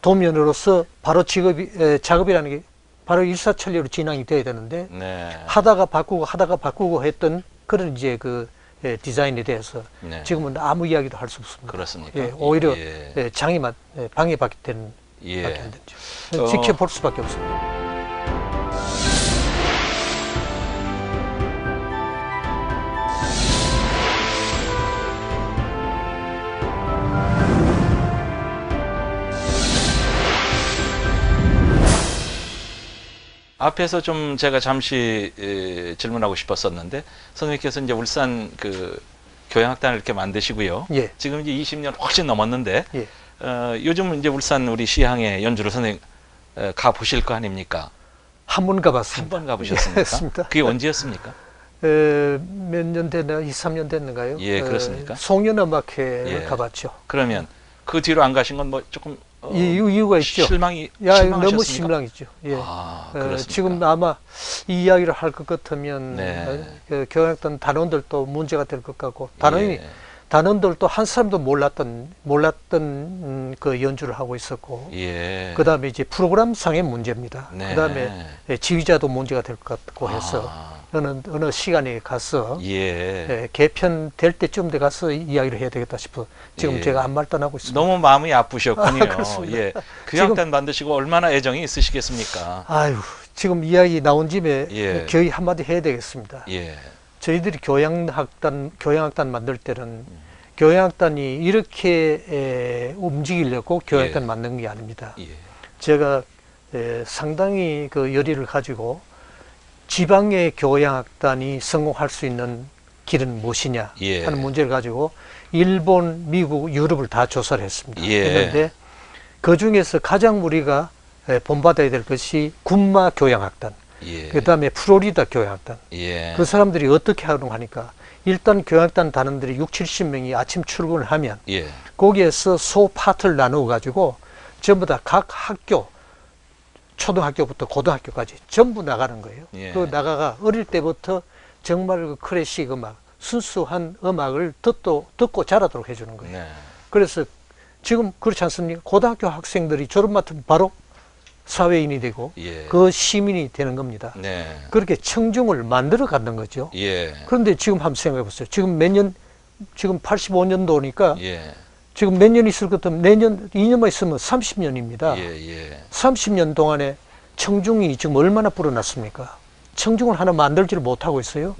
[SPEAKER 1] 도면으로서 바로 작업이라는 게 바로 일사천리로 진행이 돼야 되는데 하다가 바꾸고 했던 그런 이제 디자인에 대해서 지금은 아무 이야기도 할 수 없습니다.
[SPEAKER 2] 그렇습니까?
[SPEAKER 1] 오히려 방해받게 되는 밖에 안 되죠. 지켜볼 수밖에 없습니다.
[SPEAKER 2] 앞에서 좀 제가 잠시 질문하고 싶었었는데 선생님께서 이제 울산 교양학단을 이렇게 만드시고요. 지금 이제 20년 훨씬 넘었는데 요즘 이제 울산 우리 시향에 연주를 선생님 가 보실 거 아닙니까?
[SPEAKER 1] 한 번 가봤습니다.
[SPEAKER 2] 한 번 가보셨습니까? 그게 언제였습니까?
[SPEAKER 1] 몇 년 됐나? 2, 3년 됐는가요?
[SPEAKER 2] 예, 그렇습니까?
[SPEAKER 1] 송년음악회를 가봤죠.
[SPEAKER 2] 그러면 그 뒤로 안 가신 건 뭐 조금
[SPEAKER 1] 이유가 있죠.
[SPEAKER 2] 실망하셨습니까?
[SPEAKER 1] 너무 실망이죠. 예. 지금 아마 이 이야기를 할 것 같으면 그 교양학단 단원들도 문제가 될 것 같고 단원들도 한 사람도 몰랐던 그 연주를 하고 있었고 그 다음에 이제 프로그램상의 문제입니다. 그 다음에 지휘자도 문제가 될 것 같고 해서 어느 시간에 가서 개편될 때쯤 돼 가서 이야기를 해야 되겠다 싶어 지금 제가 한 말도 안 하고 있습니다.
[SPEAKER 2] 너무 마음이 아프셨군요.
[SPEAKER 1] 그렇습니다.
[SPEAKER 2] 교양학단 만드시고 얼마나 애정이 있으시겠습니까?
[SPEAKER 1] 아유, 지금 이야기 나온 김에 거의 한마디 해야 되겠습니다. 저희들이 교양학단 만들 때는 교양학단이 이렇게 움직이려고 교양학단 만든 게 아닙니다. 제가 상당히 그 열의를 가지고 지방의 교양학단이 성공할 수 있는 길은 무엇이냐 하는 문제를 가지고 일본, 미국, 유럽을 다 조사를 했습니다. 했는데 그 중에서 가장 우리가 본받아야 될 것이 군마 교양학단, 그 다음에 플로리다 교양학단. 그 사람들이 어떻게 하려고 하니까 일단 교양학단 단원들이 6, 70명이 아침 출근을 하면 거기에서 소 파트를 나누어 가지고 전부 다 각 학교 초등학교부터 고등학교까지 전부 나가는 거예요. 그 나가가 어릴 때부터 정말 그 클래식 음악, 순수한 음악을 듣고 자라도록 해주는 거예요. 그래서 지금 그렇지 않습니까? 고등학교 학생들이 졸업 맡으면 바로 사회인이 되고 그 시민이 되는 겁니다. 그렇게 청중을 만들어 가는 거죠. 그런데 지금 한번 생각해 보세요. 지금 지금 85년도니까 지금 몇 년 있을 것 같으면 내년, 2년만 있으면 30년입니다. 30년 동안에 청중이 지금 얼마나 불어났습니까? 청중을 하나 만들지를 못하고 있어요.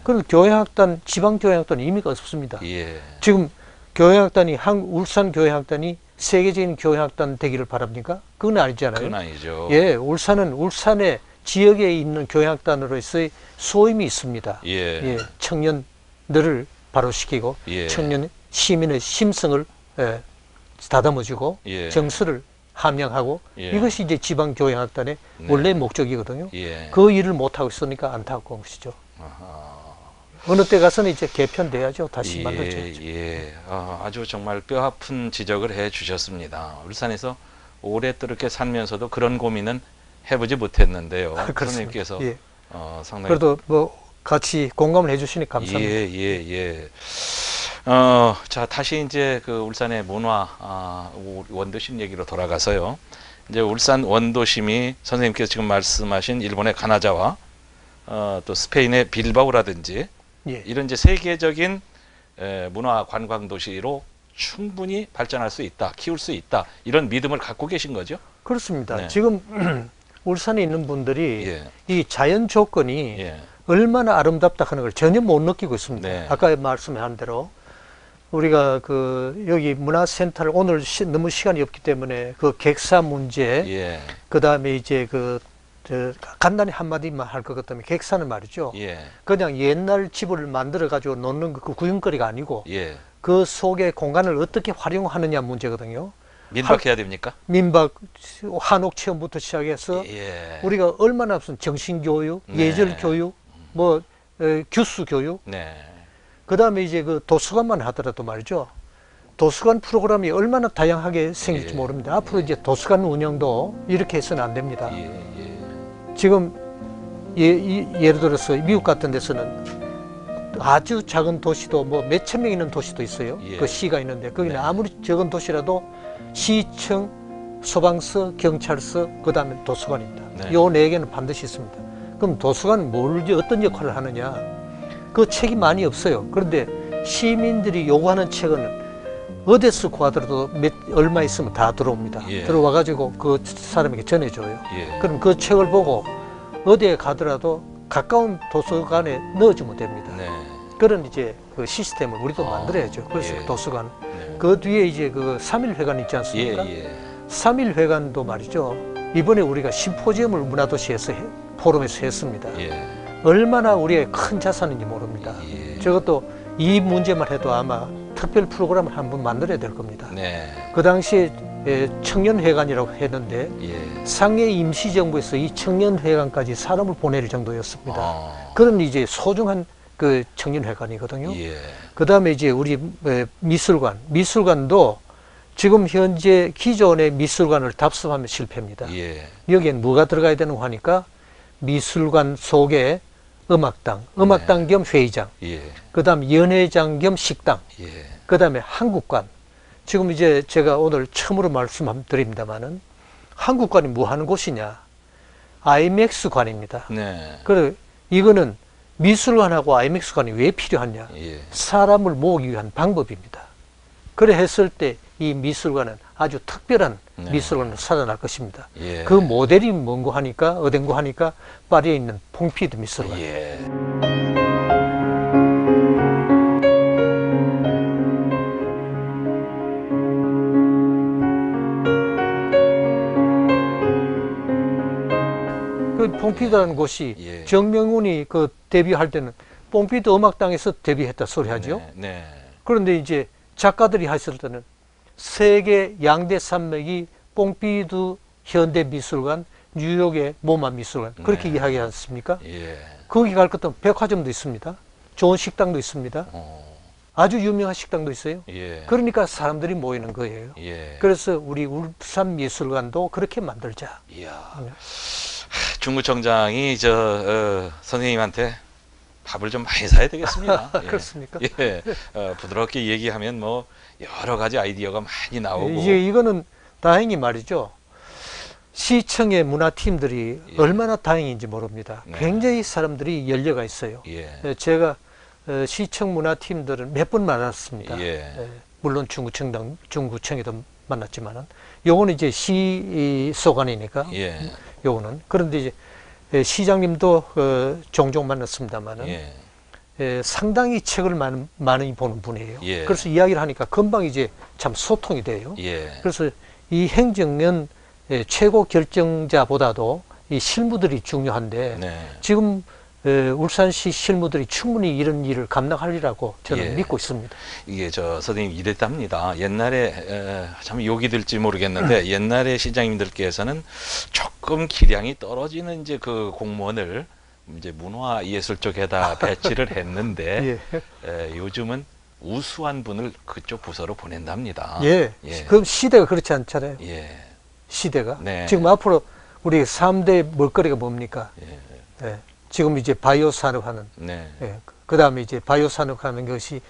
[SPEAKER 1] 그럼 교양학단, 지방교양학단은 의미가 없습니다. 지금 교양학단이, 울산 교양학단이 세계적인 교양학단 되기를 바랍니까? 그건 아니잖아요.
[SPEAKER 2] 그건 아니죠.
[SPEAKER 1] 울산의 지역에 있는 교양학단으로서의 소임이 있습니다. 청년들을 발효시키고 청년 시민의 심성을 다듬어주고 정서를 함양하고 이것이 이제 지방교양학단의 원래 목적이거든요. 그 일을 못하고 있으니까 안타까운 것이죠. 어느 때 가서는 이제 개편돼야죠. 다시 만들어야죠.
[SPEAKER 2] 아주 정말 뼈아픈 지적을 해 주셨습니다. 울산에서 오랫동안 살면서도 그런 고민은 해보지 못했는데요. 선생님께서 상당히
[SPEAKER 1] 그래도 뭐 같이 공감을 해주시니 감사합니다.
[SPEAKER 2] 자, 다시 이제 그 울산의 문화 원도심 얘기로 돌아가서요. 이제 울산 원도심이 선생님께서 지금 말씀하신 일본의 가나자와 또 스페인의 빌바오라든지 이런 이제 세계적인 문화 관광 도시로 충분히 발전할 수 있다, 키울 수 있다, 이런 믿음을 갖고 계신 거죠?
[SPEAKER 1] 그렇습니다. 지금 울산에 있는 분들이 이 자연 조건이 얼마나 아름답다 하는 걸 전혀 못 느끼고 있습니다. 아까 말씀한 대로 우리가 그 여기 문화센터를 오늘 너무 시간이 없기 때문에 그 객사 문제, 그 다음에 이제 간단히 한마디만 할 것 같으면 객사는 말이죠. 그냥 옛날 집을 만들어 가지고 놓는 그 구경거리가 아니고 그 속의 공간을 어떻게 활용하느냐 문제거든요.
[SPEAKER 2] 민박해야 됩니까?
[SPEAKER 1] 민박, 한옥 체험부터 시작해서 우리가 얼마나 무슨 정신교육, 예절교육, 뭐 규수교육, 그 다음에 이제 그 도서관만 하더라도 말이죠. 도서관 프로그램이 얼마나 다양하게 생길지 모릅니다. 앞으로 이제 도서관 운영도 이렇게 해서는 안 됩니다. 지금 예를 들어서 미국 같은 데서는 아주 작은 도시도 뭐 몇천 명 있는 도시도 있어요. 그 시가 있는데 거기는 아무리 적은 도시라도 시청, 소방서, 경찰서, 그 다음에 도서관입니다. 요 네 개는 반드시 있습니다. 그럼 도서관은 어떤 역할을 하느냐? 그 책이 많이 없어요. 그런데 시민들이 요구하는 책은 어디서 구하더라도 얼마 있으면 다 들어옵니다. 들어와 가지고 그 사람에게 전해줘요. 그럼 그 책을 보고 어디에 가더라도 가까운 도서관에 넣어주면 됩니다. 그런 이제 그 시스템을 우리도 만들어야죠. 그래서 도서관. 그 뒤에 이제 그 3.1회관 있지 않습니까? 3.1회관도 말이죠. 이번에 우리가 심포지엄을 문화도시에서 포럼에서 했습니다. 얼마나 우리의 큰 자산인지 모릅니다. 저것도 이 문제만 해도 아마 특별 프로그램을 한번 만들어야 될 겁니다. 그 당시에 청년회관이라고 했는데 상해 임시정부에서 이 청년회관까지 사람을 보낼 정도였습니다. 그런 이제 소중한 그 청년회관이거든요. 그 다음에 이제 우리 미술관도 지금 현재 기존의 미술관을 답습하면 실패입니다. 여기엔 뭐가 들어가야 되는 거 하니까 미술관 속에 음악당 겸 회의장, 그 다음 연회장 겸 식당, 그 다음에 한국관. 지금 이제 제가 오늘 처음으로 말씀드립니다만은 한국관이 뭐 하는 곳이냐? IMAX관입니다. 그래서 이거는 미술관하고 IMAX관이 왜 필요하냐? 사람을 모으기 위한 방법입니다. 그래 했을 때 이 미술관은 아주 특별한 미술관으로 살아날 것입니다. 그 모델이 뭔고 하니까 어딘고 하니까 파리에 있는 퐁피드 미술관. 그 퐁피드라는 곳이 정명훈이 그 데뷔할 때는 퐁피드 음악당에서 데뷔했다 소리 하죠. 그런데 이제 작가들이 했을 때는 세계 양대 산맥이 퐁피두 현대미술관, 뉴욕의 모마 미술관 그렇게 이야기하지 않습니까? 거기 갈 것도 백화점도 있습니다. 좋은 식당도 있습니다. 아주 유명한 식당도 있어요. 그러니까 사람들이 모이는 거예요. 그래서 우리 울산 미술관도 그렇게 만들자.
[SPEAKER 2] 중구청장이 선생님한테 밥을 좀 많이 사야 되겠습니다.
[SPEAKER 1] 그렇습니까?
[SPEAKER 2] 부드럽게 얘기하면 뭐 여러 가지 아이디어가 많이 나오고.
[SPEAKER 1] 이거는 다행히 말이죠. 시청의 문화팀들이 얼마나 다행인지 모릅니다. 굉장히 사람들이 열려가 있어요. 제가 시청 문화팀들은 몇 번 만났습니다. 물론 중구청에도 만났지만은 요거는 이제 시소관이니까 요거는. 그런데 이제 시장님도 종종 만났습니다만은 상당히 책을 많이 보는 분이에요. 그래서 이야기를 하니까 금방 이제 참 소통이 돼요. 그래서 이 행정은 최고 결정자보다도 이 실무들이 중요한데 지금 울산시 실무들이 충분히 이런 일을 감당하리라고 저는 믿고 있습니다.
[SPEAKER 2] 이게 선생님 이랬답니다. 옛날에 참 욕이 들지 모르겠는데 옛날에 시장님들께서는 조금 기량이 떨어지는 이제 그 공무원을 이제 문화예술 쪽에다 배치를 했는데 요즘은 우수한 분을 그쪽 부서로 보낸답니다.
[SPEAKER 1] 그럼 시대가 그렇지 않잖아요. 시대가 지금 앞으로 우리 3대 먹거리가 뭡니까? 지금 이제 바이오 산업하는, 그 다음에 이제 바이오 산업하는 것이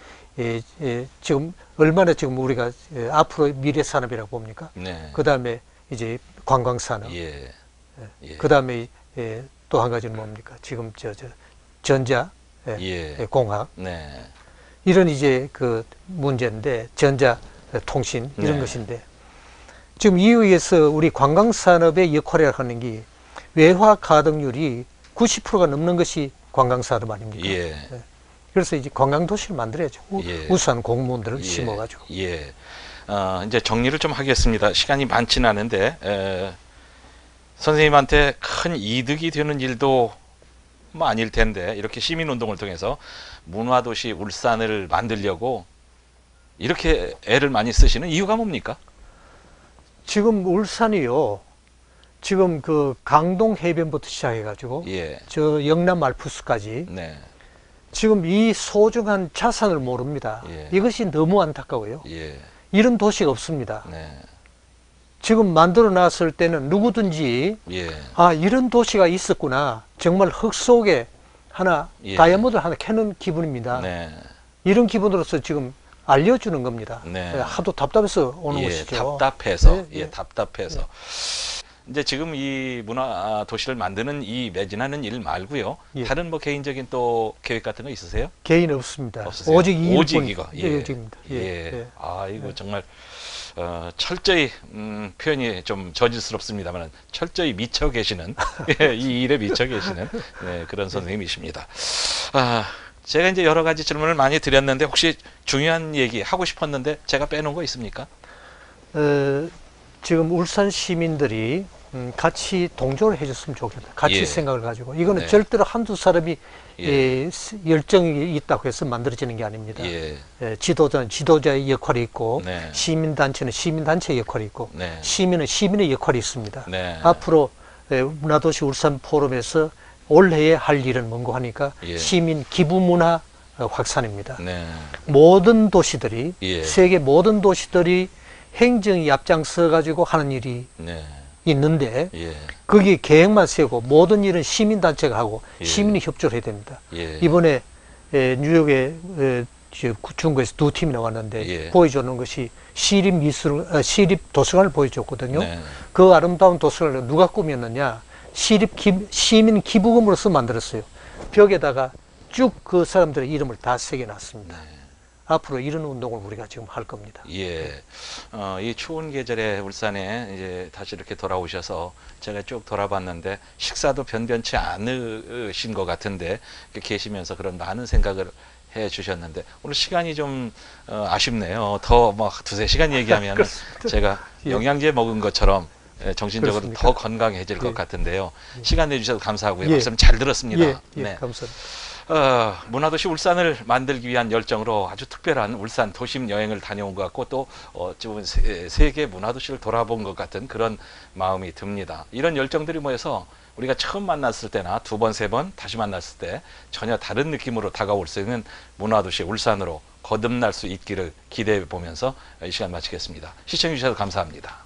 [SPEAKER 1] 지금 얼마나 지금 우리가 앞으로 미래 산업이라고 봅니까? 그 다음에 이제 관광 산업, 그 다음에 또 한 가지는 뭡니까? 지금 전자 공학 이런 이제 그 문제인데 전자 통신 이런 것인데 지금 이후에서 우리 관광 산업의 역할이라고 하는 게 외화 가동률이 90%가 넘는 것이 관광산업 아닙니까? 그래서 이제 관광도시를 만들어야죠. 우수한 공무원들을 심어가지고.
[SPEAKER 2] 이제 정리를 좀 하겠습니다. 시간이 많지는 않은데 선생님한테 큰 이득이 되는 일도 뭐 아닐 텐데 이렇게 시민운동을 통해서 문화도시 울산을 만들려고 이렇게 애를 많이 쓰시는 이유가 뭡니까?
[SPEAKER 1] 지금 울산이요. 지금 그 강동 해변부터 시작해가지고 저 영남 알프스까지 지금 이 소중한 자산을 모릅니다. 이것이 너무 안타까워요. 이런 도시가 없습니다. 지금 만들어 놨을 때는 누구든지 아 이런 도시가 있었구나. 정말 흙 속에 하나 다이아몬드 하나 캐는 기분입니다. 이런 기분으로서 지금 알려주는 겁니다. 하도 답답해서 오는 것이죠.
[SPEAKER 2] 답답해서 답답해서. 이제 지금 이 문화 도시를 만드는 이 매진하는 일 말고요. 다른 뭐 개인적인 또 계획 같은 거 있으세요?
[SPEAKER 1] 개인 없습니다.
[SPEAKER 2] 없으세요?
[SPEAKER 1] 오직 이거.
[SPEAKER 2] 오직입니다. 아 이거 정말 철저히 표현이 좀 저질스럽습니다만 철저히 미쳐 계시는 이 일에 미쳐 계시는 그런 선생님이십니다. 제가 이제 여러 가지 질문을 많이 드렸는데 혹시 중요한 얘기 하고 싶었는데 제가 빼놓은 거 있습니까?
[SPEAKER 1] 지금 울산 시민들이 같이 동조를 해줬으면 좋겠다. 같이
[SPEAKER 2] 예.
[SPEAKER 1] 생각을 가지고. 이거는
[SPEAKER 2] 네.
[SPEAKER 1] 절대로 한두 사람이
[SPEAKER 2] 예.
[SPEAKER 1] 열정이 있다고 해서 만들어지는 게 아닙니다.
[SPEAKER 2] 예.
[SPEAKER 1] 지도자는 지도자의 역할이 있고,
[SPEAKER 2] 네.
[SPEAKER 1] 시민단체는 시민단체의 역할이 있고,
[SPEAKER 2] 네.
[SPEAKER 1] 시민은 시민의 역할이 있습니다.
[SPEAKER 2] 네.
[SPEAKER 1] 앞으로 문화도시 울산 포럼에서 올해에 할 일은 뭔고 하니까
[SPEAKER 2] 예.
[SPEAKER 1] 시민 기부문화 확산입니다.
[SPEAKER 2] 네.
[SPEAKER 1] 모든 도시들이,
[SPEAKER 2] 예.
[SPEAKER 1] 세계 모든 도시들이 행정이 앞장서 가지고 하는 일이
[SPEAKER 2] 네.
[SPEAKER 1] 있는데
[SPEAKER 2] 예.
[SPEAKER 1] 거기 계획만 세우고 모든 일은 시민단체가 하고
[SPEAKER 2] 예.
[SPEAKER 1] 시민이 협조를 해야 됩니다.
[SPEAKER 2] 예.
[SPEAKER 1] 이번에 뉴욕에 중국에서 두 팀이 나왔는데
[SPEAKER 2] 예.
[SPEAKER 1] 보여주는 것이 시립 도서관을 보여줬거든요.
[SPEAKER 2] 네.
[SPEAKER 1] 그 아름다운 도서관을 누가 꾸몄느냐? 시민 기부금으로서 만들었어요. 벽에다가 쭉 그 사람들의 이름을 다 새겨놨습니다.
[SPEAKER 2] 네.
[SPEAKER 1] 앞으로 이런 운동을 우리가 지금 할 겁니다.
[SPEAKER 2] 예. 이 추운 계절에 울산에 이제 다시 이렇게 돌아오셔서 제가 쭉 돌아봤는데 식사도 변변치 않으신 것 같은데 계시면서 그런 많은 생각을 해 주셨는데 오늘 시간이 좀 아쉽네요. 더 막 두세 시간 얘기하면 제가
[SPEAKER 1] 예.
[SPEAKER 2] 영양제 먹은 것처럼 정신적으로
[SPEAKER 1] 그렇습니까?
[SPEAKER 2] 더 건강해질
[SPEAKER 1] 예.
[SPEAKER 2] 것 같은데요. 시간 내주셔서 감사하고요.
[SPEAKER 1] 예.
[SPEAKER 2] 말씀 잘 들었습니다.
[SPEAKER 1] 예,
[SPEAKER 2] 네.
[SPEAKER 1] 감사합니다.
[SPEAKER 2] 문화도시 울산을 만들기 위한 열정으로 아주 특별한 울산 도심 여행을 다녀온 것 같고 또 어찌 보면 세계 문화도시를 돌아본 것 같은 그런 마음이 듭니다. 이런 열정들이 모여서 우리가 처음 만났을 때나 두 번, 세 번 다시 만났을 때 전혀 다른 느낌으로 다가올 수 있는 문화도시 울산으로 거듭날 수 있기를 기대해 보면서 이 시간 마치겠습니다. 시청해 주셔서 감사합니다.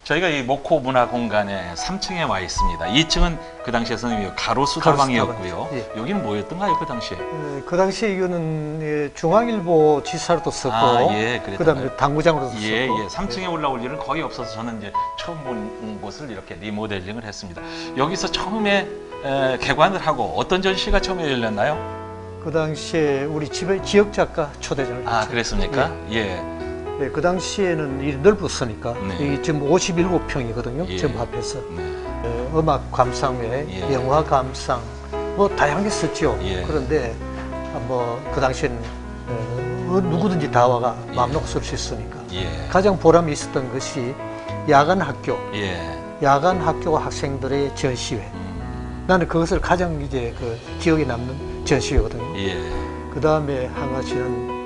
[SPEAKER 2] 저희가 이 목호 문화공간의 3층에 와 있습니다. 2층은 그 당시에 선생님이 가로수 다방이었고요.
[SPEAKER 1] 예.
[SPEAKER 2] 여기는 뭐였던가요, 그 당시에?
[SPEAKER 1] 그 당시에 이거는 중앙일보 지사로도 썼고,
[SPEAKER 2] 예,
[SPEAKER 1] 그다음에 당구장으로도 썼고.
[SPEAKER 2] 예, 예. 3층에 올라올 일은 거의 없어서 저는 이제 처음 본 곳을 이렇게 리모델링을 했습니다. 여기서 처음에 개관을 하고 어떤 전시가 처음에 열렸나요?
[SPEAKER 1] 그 당시에 우리 집에 지역 작가 초대전을 했죠.
[SPEAKER 2] 그랬습니까? 예.
[SPEAKER 1] 네, 그 당시에는 이 넓었으니까
[SPEAKER 2] 네.
[SPEAKER 1] 이게 지금 57평이거든요.
[SPEAKER 2] 예.
[SPEAKER 1] 전부 합해서
[SPEAKER 2] 네.
[SPEAKER 1] 음악 감상회,
[SPEAKER 2] 예.
[SPEAKER 1] 영화 감상 뭐 다양한 게 썼죠.
[SPEAKER 2] 예.
[SPEAKER 1] 그런데 뭐 그 당시에는 누구든지 다 와가 마음 놓고 쓸 수 있으니까
[SPEAKER 2] 예.
[SPEAKER 1] 가장 보람이 있었던 것이 야간 학교,
[SPEAKER 2] 예.
[SPEAKER 1] 야간 학교 학생들의 전시회. 나는 그것을 가장 이제 그 기억에 남는 전시회거든요.
[SPEAKER 2] 예.
[SPEAKER 1] 그 다음에 한 가지는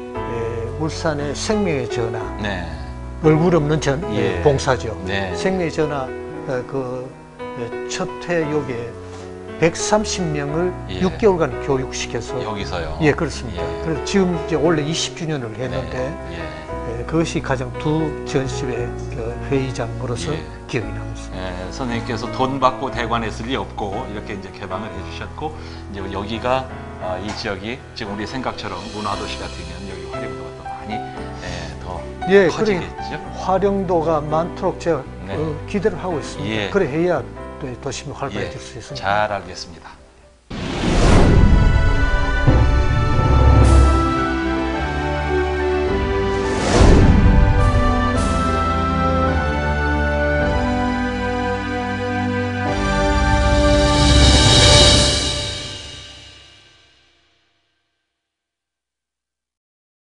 [SPEAKER 1] 울산의 생명의 전화,
[SPEAKER 2] 네.
[SPEAKER 1] 얼굴 없는
[SPEAKER 2] 예.
[SPEAKER 1] 봉사죠.
[SPEAKER 2] 네.
[SPEAKER 1] 생명의 전화 첫 회역에 130명을
[SPEAKER 2] 예.
[SPEAKER 1] 6개월간 교육시켜서
[SPEAKER 2] 여기서요.
[SPEAKER 1] 예, 그렇습니다.
[SPEAKER 2] 예.
[SPEAKER 1] 그래서 지금 이제 원래 20주년을 했는데
[SPEAKER 2] 네.
[SPEAKER 1] 그것이 가장 두 전시회 회의장으로서
[SPEAKER 2] 예.
[SPEAKER 1] 기억이 남습니다.
[SPEAKER 2] 선생님께서 돈 받고 대관했을 리 없고 이렇게 이제 개방을 해주셨고 이제 여기가 이 지역이 지금 우리 생각처럼 문화도시가 되면 여기 활용도가 또 많이 더
[SPEAKER 1] 예,
[SPEAKER 2] 커지겠죠.
[SPEAKER 1] 활용도가 많도록 제가
[SPEAKER 2] 네.
[SPEAKER 1] 기대를 하고 있습니다.
[SPEAKER 2] 예.
[SPEAKER 1] 그래 해야 도심이 활발해질 수 있습니다.
[SPEAKER 2] 잘 알겠습니다.